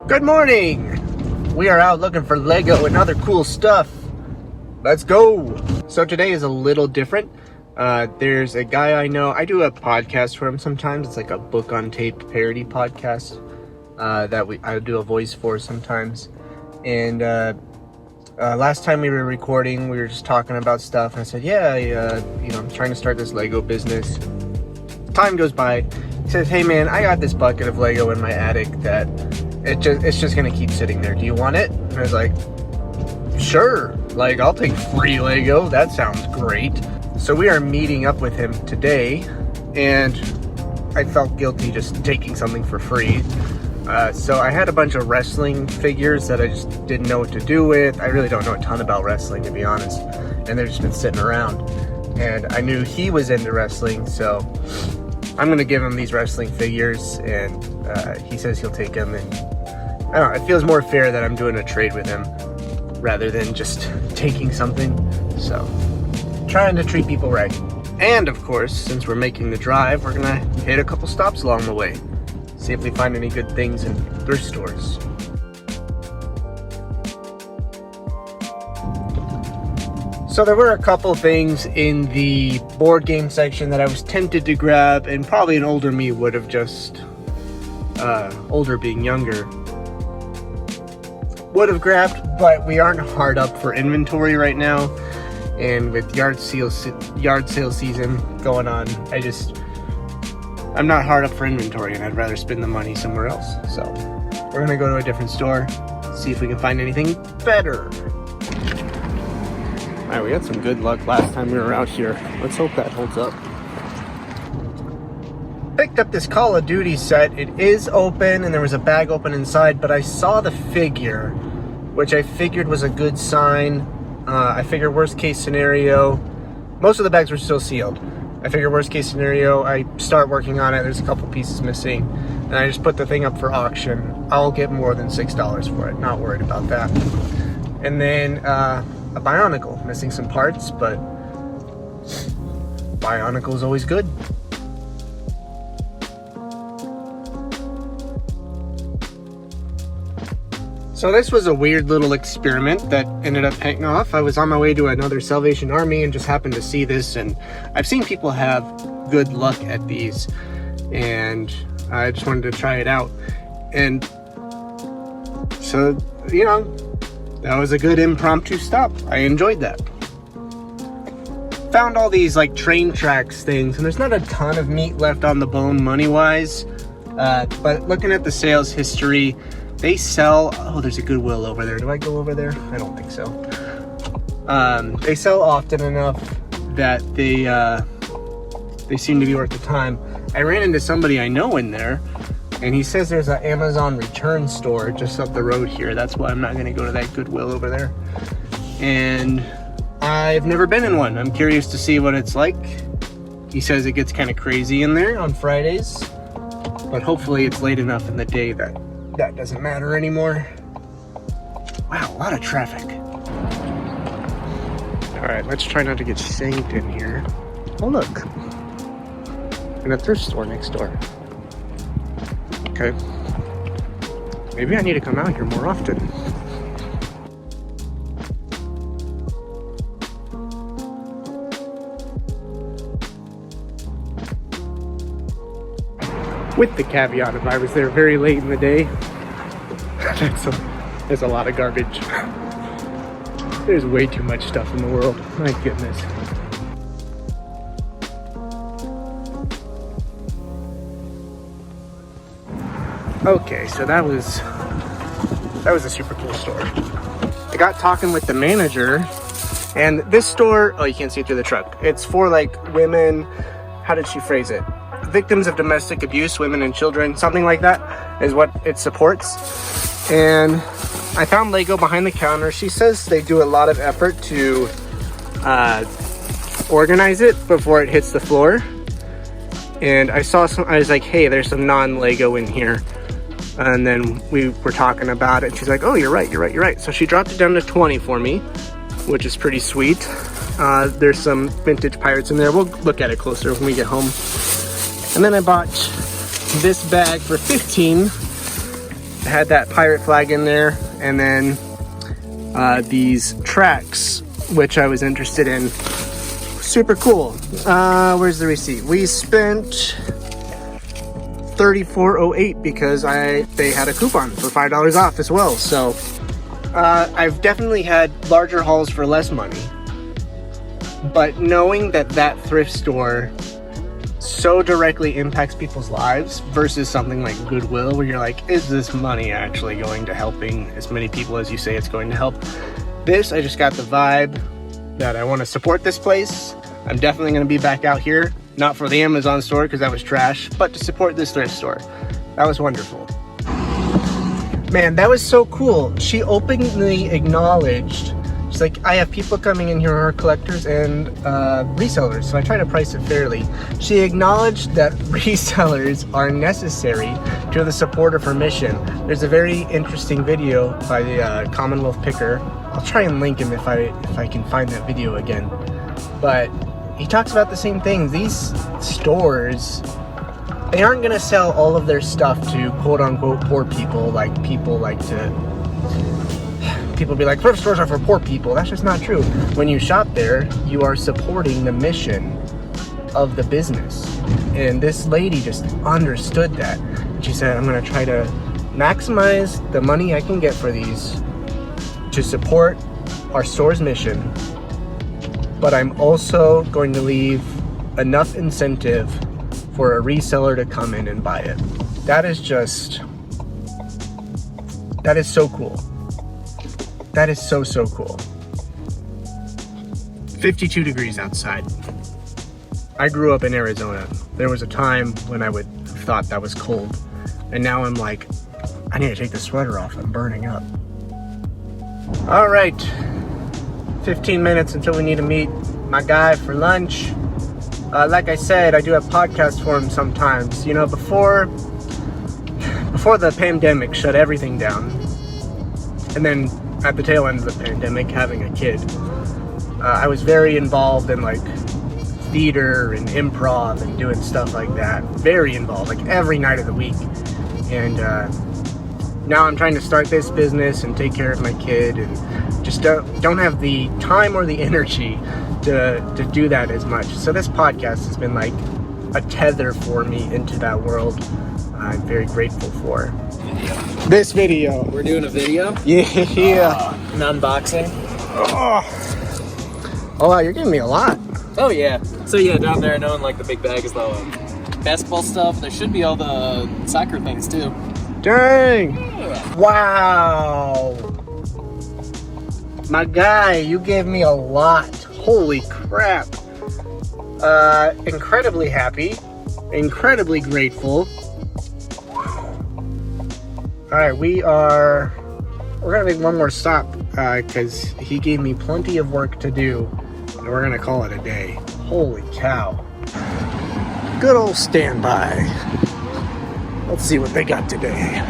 Good morning! We are out looking for Lego and other cool stuff. Let's go! So today is a little different. There's a guy I know. I do a podcast for him sometimes. It's like a book on tape parody podcast that I do a voice for sometimes. And last time we were recording, we were just talking about stuff. And I said, I'm trying to start this Lego business. Time goes by. He says, hey man, I got this bucket of Lego in my attic that it's just gonna keep sitting there. Do you want it? And I was like, sure. Like, I'll take free Lego. That sounds great. So we are meeting up with him today, and I felt guilty just taking something for free. So I had a bunch of wrestling figures that I just didn't know what to do with. I really don't know a ton about wrestling, to be honest. And they've just been sitting around. And I knew he was into wrestling, so I'm going to give him these wrestling figures, and he says he'll take them. And I don't know, it feels more fair that I'm doing a trade with him rather than just taking something. So, trying to treat people right. And of course, since we're making the drive, we're going to hit a couple stops along the way. See if we find any good things in thrift stores. So there were a couple things in the board game section that I was tempted to grab, and probably an older me would have just, older being younger, would have grabbed, but we aren't hard up for inventory right now. And with yard sale season going on, I'm not hard up for inventory, and I'd rather spend the money somewhere else. So we're gonna go to a different store, see if we can find anything better. All right, we had some good luck last time we were out here. Let's hope that holds up. Picked up this Call of Duty set. It is open, and there was a bag open inside, but I saw the figure, which I figured was a good sign. I figured worst case scenario, most of the bags were still sealed. I figured worst case scenario, I start working on it, there's a couple pieces missing, and I just put the thing up for auction. I'll get more than $6 for it, not worried about that. And then a Bionicle, missing some parts, but Bionicle is always good. So this was a weird little experiment that ended up paying off. I was on my way to another Salvation Army and just happened to see this, and I've seen people have good luck at these, and I just wanted to try it out. And so, that was a good impromptu stop. I enjoyed that. Found all these like train tracks things, and there's not a ton of meat left on the bone money-wise, but looking at the sales history, they sell, there's a Goodwill over there. Do I go over there? I don't think so. They sell often enough that they seem to be worth the time. I ran into somebody I know in there, and he says there's an Amazon return store just up the road here. That's why I'm not going to go to that Goodwill over there. And I've never been in one. I'm curious to see what it's like. He says it gets kind of crazy in there on Fridays, but hopefully it's late enough in the day that doesn't matter anymore. Wow, a lot of traffic. All right, let's try not to get shanked in here. Oh, look. In a thrift store next door. Okay. Maybe I need to come out here more often. With the caveat, if I was there very late in the day, there's a lot of garbage. There's way too much stuff in the world. My goodness. Okay, so that was a super cool store. I got talking with the manager, and this store, you can't see through the truck. It's for like women, how did she phrase it? Victims of domestic abuse, women and children, something like that is what it supports. And I found Lego behind the counter. She says they do a lot of effort to organize it before it hits the floor. And I was like, hey, there's some non-Lego in here. And then we were talking about it. She's like, oh, you're right. So she dropped it down to 20 for me, which is pretty sweet. There's some vintage pirates in there. We'll look at it closer when we get home. And then I bought this bag for 15, had that pirate flag in there, and then these tracks, which I was interested in. Super cool. Where's the receipt? We spent $34.08 because they had a coupon for $5 off as well. So I've definitely had larger hauls for less money, but knowing that thrift store so directly impacts people's lives versus something like Goodwill, where you're like, is this money actually going to helping as many people as you say it's going to help? This, I just got the vibe that I want to support this place. I'm definitely going to be back out here, not for the Amazon store because that was trash, but to support this thrift store. That was wonderful. Man, that was so cool. She openly acknowledged, she's like, I have people coming in here who are collectors and resellers, so I try to price it fairly. She acknowledged that resellers are necessary to the support of her mission. There's a very interesting video by the Commonwealth Picker. I'll try and link him if I can find that video again. But he talks about the same things. These stores, they aren't gonna sell all of their stuff to quote-unquote poor people, like people like to... People be like, thrift stores are for poor people. That's just not true. When you shop there, you are supporting the mission of the business. And this lady just understood that. She said, I'm gonna try to maximize the money I can get for these to support our store's mission, but I'm also going to leave enough incentive for a reseller to come in and buy it. That is so cool. That is so cool. 52 degrees outside. I grew up in Arizona. There was a time when I would have thought that was cold. And now I'm like, I need to take the sweater off. I'm burning up. All right. 15 minutes until we need to meet my guy for lunch. Like I said, I do have podcasts for him sometimes. You know, before the pandemic shut everything down, and then at the tail end of the pandemic, having a kid, I was very involved in like theater and improv and doing stuff like that. Very involved, like every night of the week. And now I'm trying to start this business and take care of my kid, and just don't have the time or the energy to do that as much. So this podcast has been like a tether for me into that world. I'm very grateful for this video. We're doing a video? Yeah. An unboxing. Oh wow, you're giving me a lot. Oh yeah. So yeah, down there knowing like the big bag is the basketball stuff. There should be all the soccer things too. Dang. Yeah. Wow. My guy, you gave me a lot. Holy crap. Incredibly happy. Incredibly grateful. Alright, we're gonna make one more stop, because he gave me plenty of work to do, and we're gonna call it a day. Holy cow. Good old standby. Let's see what they got today.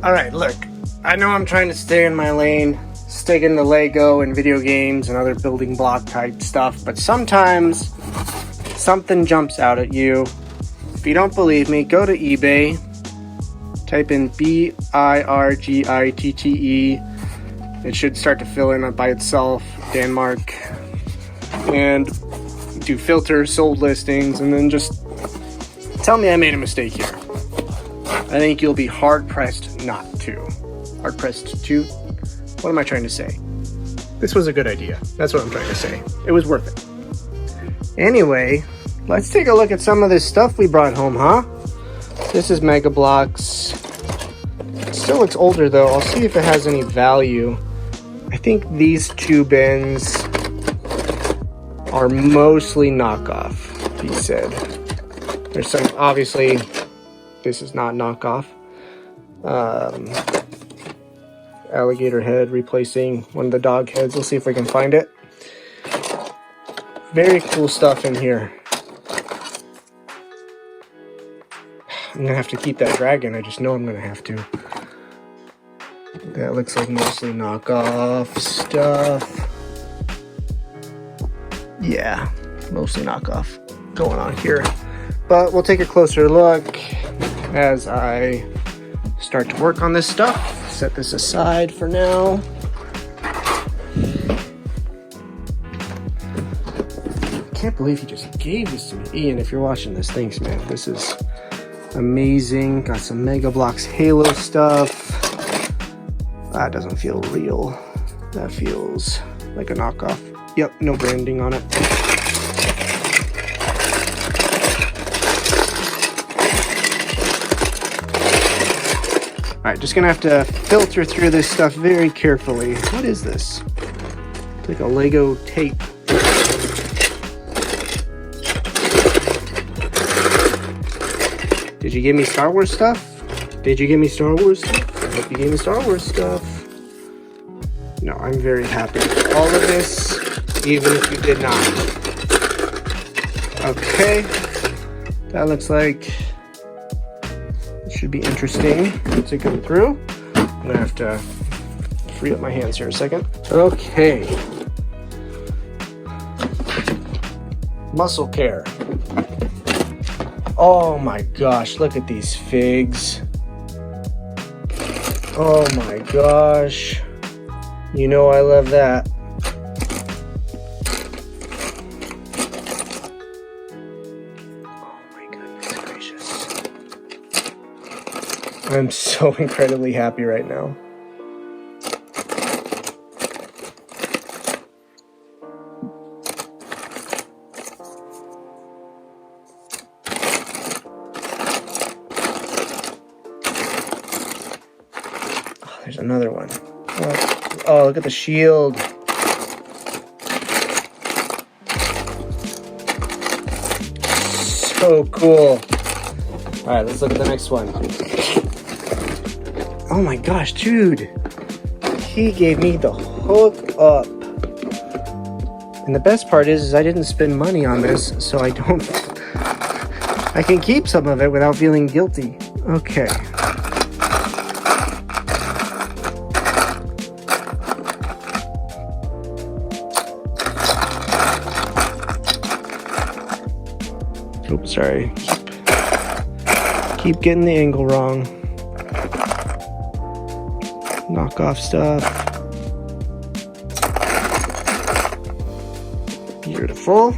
Alright, look, I know I'm trying to stay in my lane, sticking to Lego and video games and other building block type stuff, but sometimes something jumps out at you. If you don't believe me, go to eBay, type in BIRGITTE. It should start to fill in by itself, Denmark, and do filter sold listings, and then just tell me I made a mistake here. I think you'll be hard-pressed not to. Hard-pressed to? What am I trying to say? This was a good idea. That's what I'm trying to say. It was worth it. Anyway, let's take a look at some of this stuff we brought home, huh? This is Mega Bloks. It still looks older, though. I'll see if it has any value. I think these two bins are mostly knockoff, he said. There's some, obviously, this is not knockoff. Alligator head replacing one of the dog heads. We'll see if we can find it. Very cool stuff in here. I'm gonna have to keep that dragon. I just know I'm gonna have to. That looks like mostly knockoff stuff. Yeah, mostly knockoff. going on here. But we'll take a closer look as I start to work on this stuff. Set this aside for now. I can't believe he just gave this to me. Ian, if you're watching this, thanks, man. This is amazing. Got some Mega Bloks Halo stuff. That doesn't feel real. That feels like a knockoff. Yep, no branding on it. Alright, just gonna have to filter through this stuff very carefully. What is this? It's like a Lego tape. Did you give me Star Wars stuff? Did you give me Star Wars stuff? I hope you gave me Star Wars stuff. No, I'm very happy with all of this, even if you did not. Okay, that looks like it should be interesting to go through. I'm gonna have to free up my hands here a second. Okay. Muscle care. Oh my gosh, look at these figs. Oh my gosh. You know I love that. Oh my goodness gracious. I'm so incredibly happy right now. Oh, there's another one. Oh, look at the shield. So cool. All right, let's look at the next one. Oh my gosh, dude. He gave me the hook up. And the best part is I didn't spend money on this, so I can keep some of it without feeling guilty. Okay. Oops, sorry. Keep getting the angle wrong. Knock off stuff. Beautiful.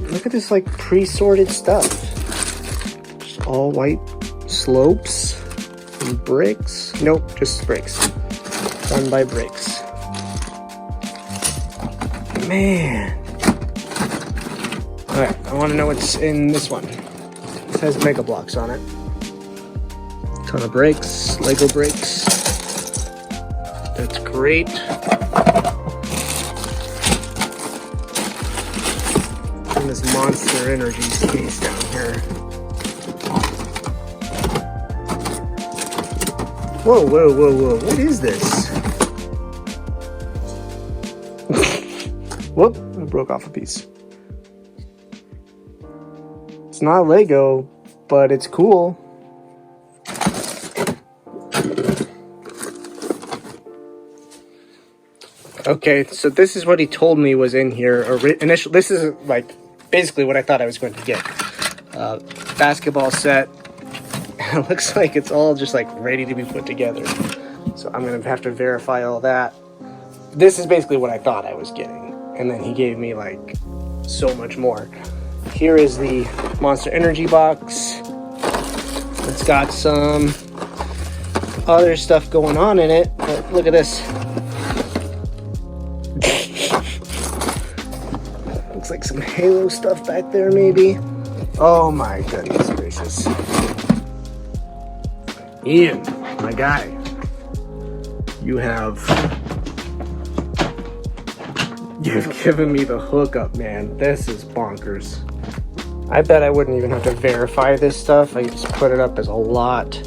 Look at this like pre-sorted stuff. Just all white slopes and bricks. Nope, just bricks. Done by bricks. Man. Alright, I want to know what's in this one. It says Mega Bloks on it. Ton of bricks, Lego bricks. That's great. And this Monster Energy case down here. Whoa, whoa, whoa, whoa. What is this? Whoop, I broke off a piece. It's not Lego, but it's cool. Okay, so this is what he told me was in here. Initially, this is like basically what I thought I was going to get. Basketball set. It looks like it's all just like ready to be put together. So I'm gonna have to verify all that. This is basically what I thought I was getting. And then he gave me like so much more. Here is the Monster Energy box. It's got some other stuff going on in it. But look at this. Looks like some Halo stuff back there, maybe. Oh my goodness gracious. Ian, my guy, you've given me the hookup, man. This is bonkers. I bet I wouldn't even have to verify this stuff. I could just put it up as a lot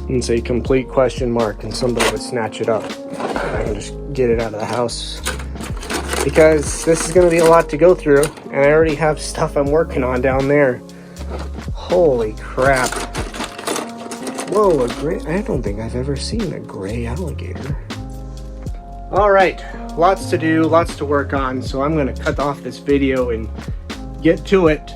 and say complete question mark, and somebody would snatch it up. And I can just get it out of the house. Because this is going to be a lot to go through, and I already have stuff I'm working on down there. Holy crap. Whoa, I don't think I've ever seen a gray alligator. All right, lots to do, lots to work on, so I'm gonna cut off this video and get to it.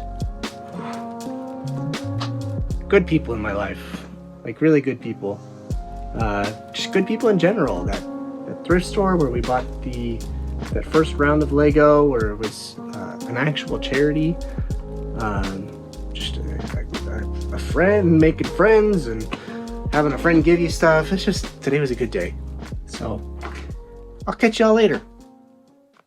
Good people in my life, like really good people. Just good people in general. That thrift store where we bought that first round of Lego, where it was an actual charity. Just a friend, making friends, and having a friend give you stuff. It's just, today was a good day. So I'll catch y'all later.